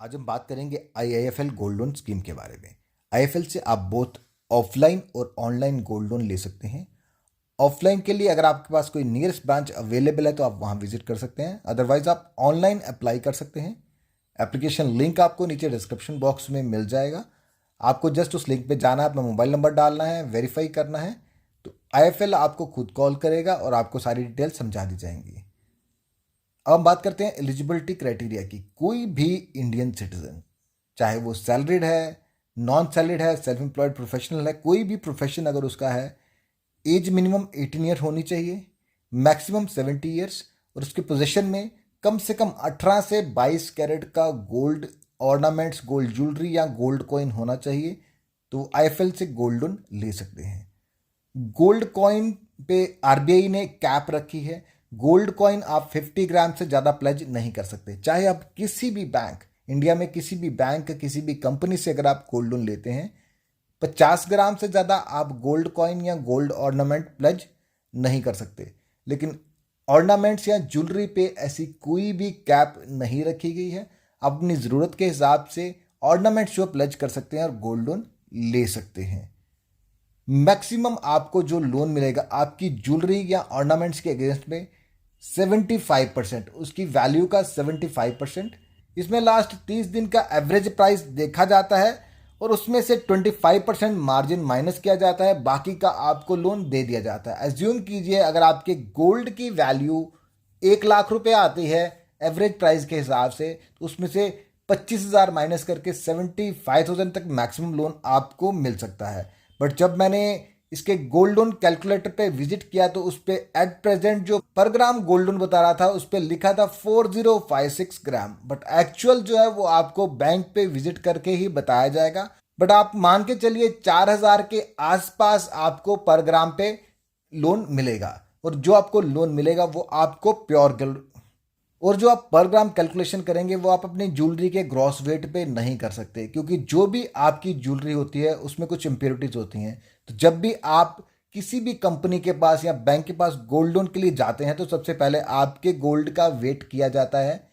आज हम बात करेंगे आईआईएफएल गोल्ड लोन स्कीम के बारे में। आईएफएल से आप बोथ ऑफलाइन और ऑनलाइन गोल्ड लोन ले सकते हैं। ऑफलाइन के लिए अगर आपके पास कोई नियरेस्ट ब्रांच अवेलेबल है तो आप वहां विजिट कर सकते हैं, अदरवाइज आप ऑनलाइन अप्लाई कर सकते हैं। एप्लीकेशन लिंक आपको नीचे डिस्क्रिप्शन बॉक्स में मिल जाएगा। आपको जस्ट उस लिंक पे जाना है, अपना मोबाइल नंबर डालना है, वेरीफाई करना है, तो आईएफएल आपको खुद कॉल करेगा और आपको सारी डिटेल समझा दी जाएंगी। अब हम बात करते हैं एलिजिबिलिटी क्राइटेरिया की। कोई भी इंडियन सिटीजन, चाहे वो सैलरीड है, नॉन सैलरीड है, सेल्फ एम्प्लॉयड प्रोफेशनल है, कोई भी प्रोफेशन अगर उसका है, एज मिनिमम 18 ईयर होनी चाहिए, मैक्सिमम 70 ईयर्स, और उसके पोजीशन में कम से कम 18 से 22 कैरेट का गोल्ड ऑर्नामेंट्स, गोल्ड ज्वेलरी या गोल्ड कॉइन होना चाहिए, तो आईएफएल से गोल्ड लोन ले सकते हैं। गोल्ड कॉइन पे आरबीआई ने कैप रखी है। गोल्ड कॉइन आप 50 ग्राम से ज़्यादा प्लेज नहीं कर सकते। चाहे आप किसी भी बैंक, इंडिया में किसी भी बैंक, किसी भी कंपनी से अगर आप गोल्ड लोन लेते हैं, 50 ग्राम से ज़्यादा आप गोल्ड कॉइन या गोल्ड ऑर्नामेंट प्लेज नहीं कर सकते। लेकिन ऑर्नामेंट्स या ज्वेलरी पे ऐसी कोई भी कैप नहीं रखी गई है। आप अपनी ज़रूरत के हिसाब से ऑर्नामेंट्स जो प्लेज कर सकते हैं और गोल्ड लोन ले सकते हैं। मैक्सिमम आपको जो लोन मिलेगा आपकी ज्वेलरी या ऑर्नामेंट्स के अगेंस्ट में 75%, उसकी वैल्यू का 75%। इसमें लास्ट 30 दिन का एवरेज प्राइस देखा जाता है और उसमें से 25% मार्जिन माइनस किया जाता है, बाकी का आपको लोन दे दिया जाता है। एज्यूम कीजिए अगर आपके गोल्ड की वैल्यू 1 लाख रुपए आती है एवरेज प्राइस के हिसाब से, तो उसमें से 25,000 माइनस करके 75,000 तक मैक्सिमम लोन आपको मिल सकता है। बट जब मैंने इसके गोल्ड लोन कैलकुलेटर पे विजिट किया तो उस पे एट प्रेजेंट जो पर ग्राम गोल्ड लोन बता रहा था उस पे लिखा था 4056 ग्राम, बट एक्चुअल जो है वो आपको बैंक पे विजिट करके ही बताया जाएगा। बट आप मान के चलिए 4,000 के आसपास आपको पर ग्राम पे लोन मिलेगा, और जो आपको लोन मिलेगा वो आपको प्योर गोल्ड, और जो आप पर ग्राम कैलकुलेशन करेंगे वो आप अपनी ज्वेलरी के ग्रॉस वेट पे नहीं कर सकते, क्योंकि जो भी आपकी ज्वेलरी होती है उसमें कुछ इम्प्योरिटीज होती हैं। तो जब भी आप किसी भी कंपनी के पास या बैंक के पास गोल्ड लोन के लिए जाते हैं तो सबसे पहले आपके गोल्ड का वेट किया जाता है,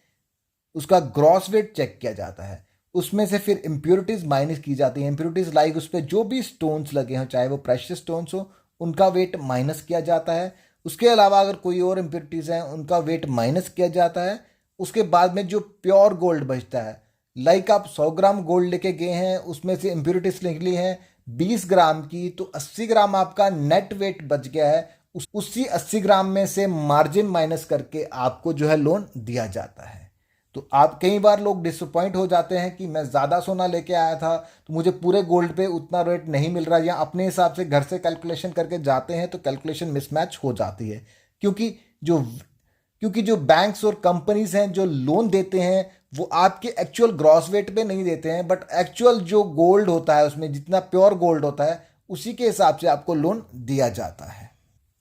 उसका ग्रॉस वेट चेक किया जाता है, उसमें से फिर इम्प्योरिटीज माइनस की जाती हैं। इम्प्योरिटीज लाइक उस पर जो भी स्टोन्स लगे हों, चाहे वो प्रेशियस स्टोन्स हो, उनका वेट माइनस किया जाता है। उसके अलावा अगर कोई और इम्प्योरिटीज हैं उनका वेट माइनस किया जाता है। उसके बाद में जो प्योर गोल्ड बचता है, लाइक आप 100 ग्राम गोल्ड लेके गए हैं, उसमें से इम्प्योरिटीज निकली हैं 20 ग्राम की, तो 80 ग्राम आपका नेट वेट बच गया है। उसी 80 ग्राम में से मार्जिन माइनस करके आपको जो है लोन दिया जाता है। तो आप कई बार लोग डिसअपॉइंट हो जाते हैं कि मैं ज़्यादा सोना लेके आया था तो मुझे पूरे गोल्ड पे उतना रेट नहीं मिल रहा, या अपने हिसाब से घर से कैलकुलेशन करके जाते हैं तो कैलकुलेशन मिसमैच हो जाती है। क्योंकि जो क्योंकि जो बैंक्स और कंपनीज हैं जो लोन देते हैं वो आपके एक्चुअल ग्रॉस वेट पे नहीं देते हैं, बट एक्चुअल जो गोल्ड होता है उसमें जितना प्योर गोल्ड होता है उसी के हिसाब से आपको लोन दिया जाता है।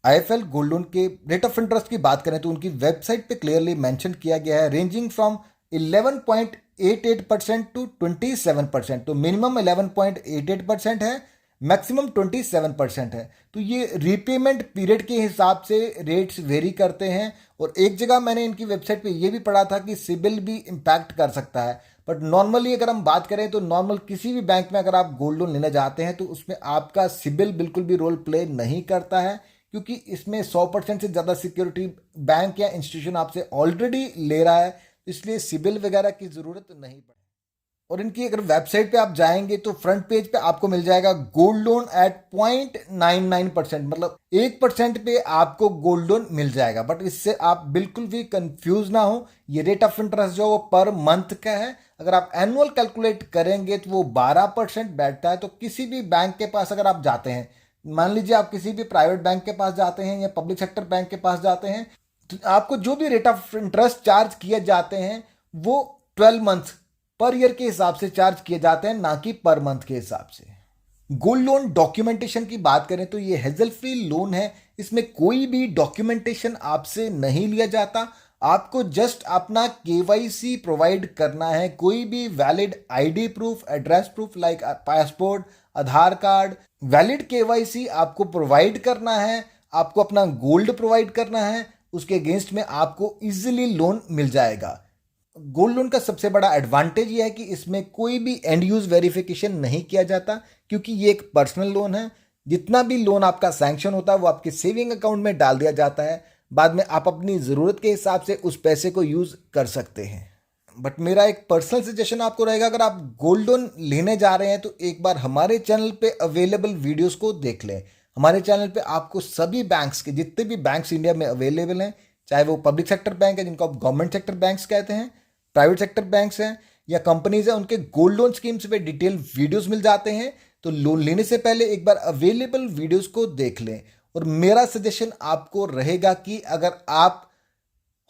आईएफएल गोल्ड लोन के रेट ऑफ इंटरेस्ट की बात करें तो उनकी वेबसाइट पे क्लियरली मेंशन किया गया है रेंजिंग फ्रॉम 11.88% टू 27%। तो मिनिमम 11.88% है, मैक्सिमम 27% है। तो ये रीपेमेंट पीरियड के हिसाब से रेट्स वेरी करते हैं। और एक जगह मैंने इनकी वेबसाइट पे ये भी पढ़ा था कि सिबिल भी इम्पैक्ट कर सकता है। बट नॉर्मली अगर हम बात करें तो नॉर्मल किसी भी बैंक में अगर आप गोल्ड लोन लेने जाते हैं तो उसमें आपका सिबिल बिल्कुल भी रोल प्ले नहीं करता है, क्योंकि इसमें 100% से ज़्यादा सिक्योरिटी बैंक या इंस्टीट्यूशन आपसे ऑलरेडी ले रहा है, इसलिए सिबिल वगैरह की ज़रूरत नहीं पड़े। और इनकी अगर वेबसाइट पे आप जाएंगे तो फ्रंट पेज पे आपको मिल जाएगा गोल्ड लोन एट 0.99%, मतलब 1% पे आपको गोल्ड लोन मिल जाएगा। बट इससे आप बिल्कुल भी कंफ्यूज ना हो, ये रेट ऑफ इंटरेस्ट जो वो पर मंथ का है। अगर आप एनुअल कैलकुलेट करेंगे तो वो 12% बैठता है। तो किसी भी बैंक के पास अगर आप जाते हैं, मान लीजिए आप किसी भी प्राइवेट बैंक के पास जाते हैं या पब्लिक सेक्टर बैंक के पास जाते हैं, तो आपको जो भी रेट ऑफ इंटरेस्ट चार्ज किए जाते हैं वो 12 मंथ पर ईयर के हिसाब से चार्ज किए जाते हैं, ना कि पर मंथ के हिसाब से। गोल्ड लोन डॉक्यूमेंटेशन की बात करें तो ये हेजल फ्री लोन है। इसमें कोई भी डॉक्यूमेंटेशन आपसे नहीं लिया जाता। आपको जस्ट अपना केवाईसी प्रोवाइड करना है, कोई भी valid ID proof, address proof like passport, Aadhaar card, valid KYC आपको प्रोवाइड करना है। आपको अपना गोल्ड प्रोवाइड करना है, उसके अगेंस्ट में आपको इजीली लोन मिल जाएगा। गोल्ड लोन का सबसे बड़ा एडवांटेज ये है कि इसमें कोई भी एंड यूज वेरिफिकेशन नहीं किया जाता, क्योंकि ये एक पर्सनल लोन है। जितना भी लोन आपका सैंक्शन होता है वो आपके सेविंग अकाउंट में डाल दिया जाता है। बाद में आप अपनी ज़रूरत के हिसाब से उस पैसे को यूज़ कर सकते हैं। बट मेरा एक पर्सनल सजेशन आपको रहेगा, अगर आप गोल्ड लोन लेने जा रहे हैं तो एक बार हमारे चैनल पे अवेलेबल वीडियोस को देख लें। हमारे चैनल पे आपको सभी बैंक्स के, जितने भी बैंक्स इंडिया में अवेलेबल हैं, चाहे वो पब्लिक सेक्टर बैंक है जिनको आप गवर्नमेंट सेक्टर बैंक्स कहते हैं, प्राइवेट सेक्टर बैंक्स हैं या कंपनीज हैं, उनके गोल्ड लोन स्कीम्स पे डिटेल वीडियोस मिल जाते हैं। तो लोन लेने से पहले एक बार अवेलेबल वीडियोस को देख लें। और मेरा सजेशन आपको रहेगा कि अगर आप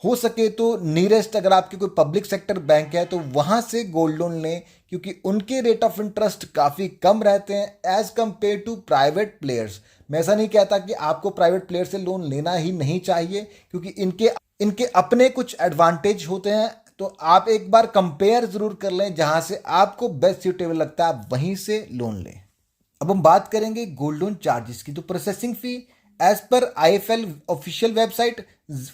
हो सके तो नियरेस्ट, अगर आपके कोई पब्लिक सेक्टर बैंक है तो वहां से गोल्ड लोन लें, क्योंकि उनके रेट ऑफ इंटरेस्ट काफ़ी कम रहते हैं as compared to private players. मैं ऐसा नहीं कहता कि आपको प्राइवेट प्लेयर से लोन लेना ही नहीं चाहिए, क्योंकि इनके अपने कुछ एडवांटेज होते हैं। तो आप एक बार कंपेयर जरूर कर लें, जहां से आपको बेस्ट सूटेबल लगता है आप वहीं से लोन लें। अब हम बात करेंगे गोल्ड लोन चार्जेस की। तो processing fee as per IFL official website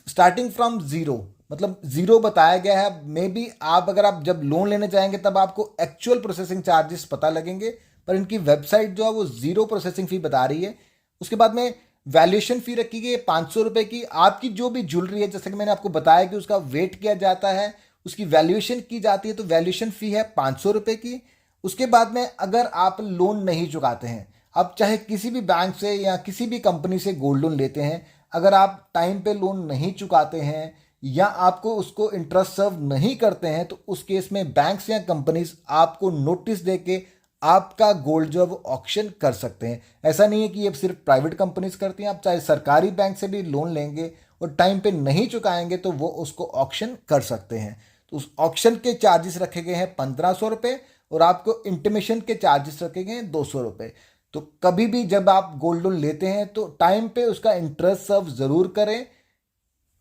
starting from zero, मतलब जीरो बताया गया है। मे बी अगर आप जब लोन लेने जाएंगे तब आपको एक्चुअल प्रोसेसिंग चार्जेस पता लगेंगे, पर इनकी वेबसाइट जो है वो जीरो प्रोसेसिंग फी बता रही है। उसके बाद में वैल्यूएशन फी रखी गई है 500 रुपये की। आपकी जो भी ज्वेलरी है, जैसे कि मैंने आपको बताया कि उसका वेट किया जाता है, उसकी वैल्यूएशन की जाती है, तो वैल्यूएशन फी है 500 रुपये की। उसके बाद में अगर आप लोन नहीं चुकाते हैं, आप चाहे किसी भी बैंक से या किसी भी कंपनी से गोल्ड लोन लेते हैं, अगर आप टाइम पे लोन नहीं चुकाते हैं या आपको उसको इंटरेस्ट सर्व नहीं करते हैं, तो उस केस में बैंक्स या कंपनीज आपको नोटिस देके आपका गोल्ड जो है वो ऑक्शन कर सकते हैं। ऐसा नहीं है कि ये सिर्फ प्राइवेट कंपनीज करती हैं, आप चाहे सरकारी बैंक से भी लोन लेंगे और टाइम पे नहीं चुकाएंगे तो वो उसको ऑक्शन कर सकते हैं। तो उस ऑक्शन के चार्जेस रखे गए हैं 1500 रुपये और आपको इंटीमेशन के चार्जेस रखे गए हैं 200 रुपये। तो कभी भी जब आप गोल्ड लोन लेते हैं तो टाइम पे उसका इंटरेस्ट सर्व जरूर करें,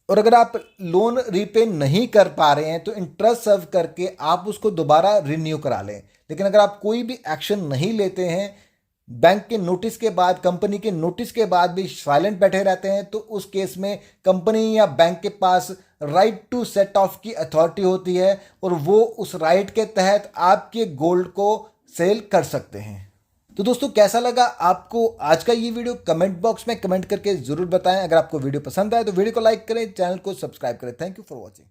और अगर आप लोन रीपे नहीं कर पा रहे हैं तो इंटरेस्ट सर्व करके आप उसको दोबारा रिन्यू करा लें। लेकिन अगर आप कोई भी एक्शन नहीं लेते हैं, बैंक के नोटिस के बाद, कंपनी के नोटिस के बाद भी साइलेंट बैठे रहते हैं, तो उस केस में कंपनी या बैंक के पास राइट टू सेट ऑफ की अथॉरिटी होती है और वो उस राइट के तहत आपके गोल्ड को सेल कर सकते हैं। तो दोस्तों, कैसा लगा आपको आज का ये वीडियो? कमेंट बॉक्स में कमेंट करके जरूर बताएं। अगर आपको वीडियो पसंद आए तो वीडियो को लाइक करें, चैनल को सब्सक्राइब करें। Thank you for watching.